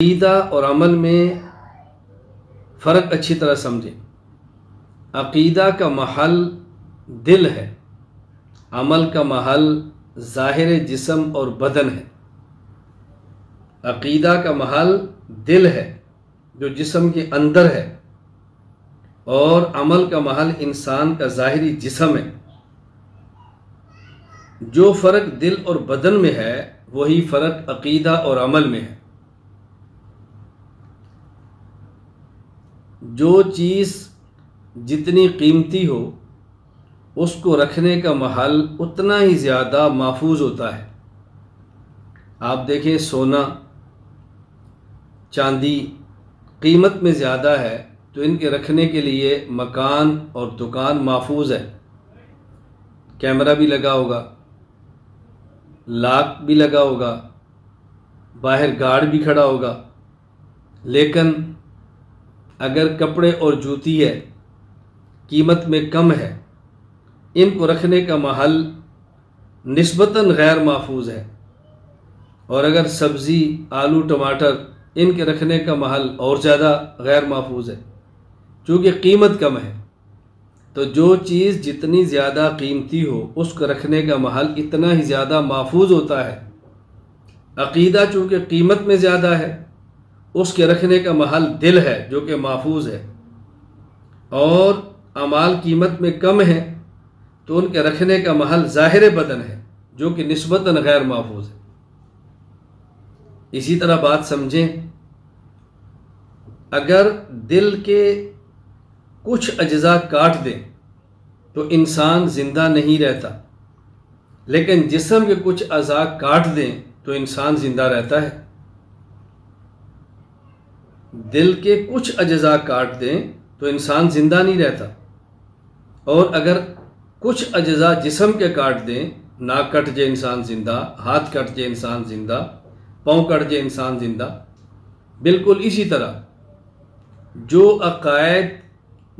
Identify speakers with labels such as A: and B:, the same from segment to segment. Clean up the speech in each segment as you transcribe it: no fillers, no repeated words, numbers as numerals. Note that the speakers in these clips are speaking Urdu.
A: عقیدہ اور عمل میں فرق اچھی طرح سمجھیں۔ عقیدہ کا محل دل ہے، عمل کا محل ظاہر جسم اور بدن ہے۔ عقیدہ کا محل دل ہے جو جسم کے اندر ہے، اور عمل کا محل انسان کا ظاہری جسم ہے۔ جو فرق دل اور بدن میں ہے وہی فرق عقیدہ اور عمل میں ہے۔ جو چیز جتنی قیمتی ہو اس کو رکھنے کا محل اتنا ہی زیادہ محفوظ ہوتا ہے۔ آپ دیکھیں، سونا چاندی قیمت میں زیادہ ہے تو ان کے رکھنے کے لیے مکان اور دکان محفوظ ہے، کیمرہ بھی لگا ہوگا، لاک بھی لگا ہوگا، باہر گارڈ بھی کھڑا ہوگا۔ لیکن اگر کپڑے اور جوتی ہے، قیمت میں کم ہے، ان کو رکھنے کا محل نسبتاً غیر محفوظ ہے۔ اور اگر سبزی، آلو، ٹماٹر، ان کے رکھنے کا محل اور زیادہ غیر محفوظ ہے چونکہ قیمت کم ہے۔ تو جو چیز جتنی زیادہ قیمتی ہو اس کو رکھنے کا محل اتنا ہی زیادہ محفوظ ہوتا ہے۔ عقیدہ چونکہ قیمت میں زیادہ ہے، اس کے رکھنے کا محل دل ہے جو کہ محفوظ ہے، اور اعمال قیمت میں کم ہیں تو ان کے رکھنے کا محل ظاہر بدن ہے جو کہ نسبتاً غیر محفوظ ہے۔ اسی طرح بات سمجھیں، اگر دل کے کچھ اجزاء کاٹ دیں تو انسان زندہ نہیں رہتا، لیکن جسم کے کچھ اعضاء کاٹ دیں تو انسان زندہ رہتا ہے۔ دل کے کچھ اجزاء کاٹ دیں تو انسان زندہ نہیں رہتا، اور اگر کچھ اجزاء جسم کے کاٹ دیں، ناک کٹ جائے انسان زندہ، ہاتھ کٹ جائے انسان زندہ، پاؤں کٹ جائے انسان زندہ۔ بالکل اسی طرح جو عقائد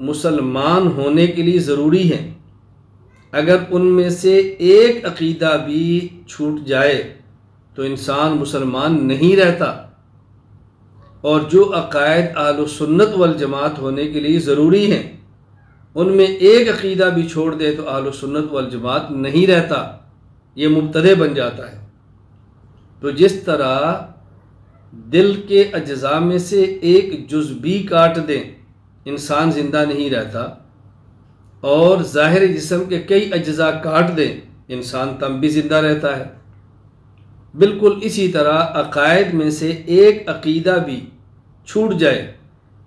A: مسلمان ہونے کے لیے ضروری ہیں، اگر ان میں سے ایک عقیدہ بھی چھوٹ جائے تو انسان مسلمان نہیں رہتا، اور جو عقائد اہل سنت والجماعت ہونے کے لیے ضروری ہیں ان میں ایک عقیدہ بھی چھوڑ دے تو اہل سنت والجماعت نہیں رہتا، یہ مبتدع بن جاتا ہے۔ تو جس طرح دل کے اجزاء میں سے ایک جز بھی کاٹ دیں انسان زندہ نہیں رہتا، اور ظاہر جسم کے کئی اجزاء کاٹ دیں انسان تب بھی زندہ رہتا ہے۔ بالکل اسی طرح عقائد میں سے ایک عقیدہ بھی چھوٹ جائے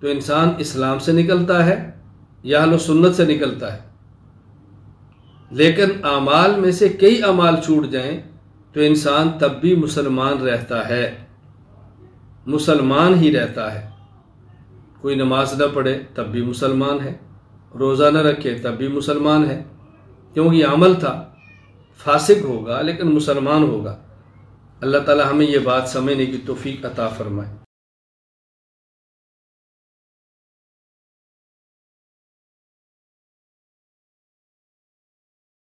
A: تو انسان اسلام سے نکلتا ہے یا اہل سنت سے نکلتا ہے، لیکن اعمال میں سے کئی اعمال چھوٹ جائیں تو انسان تب بھی مسلمان رہتا ہے، مسلمان ہی رہتا ہے۔ کوئی نماز نہ پڑھے تب بھی مسلمان ہے، روزہ نہ رکھے تب بھی مسلمان ہے، کیونکہ یہ عمل تھا، فاسق ہوگا لیکن مسلمان ہوگا۔ اللہ تعالی ہمیں یہ بات سمجھنے کی توفیق عطا فرمائے۔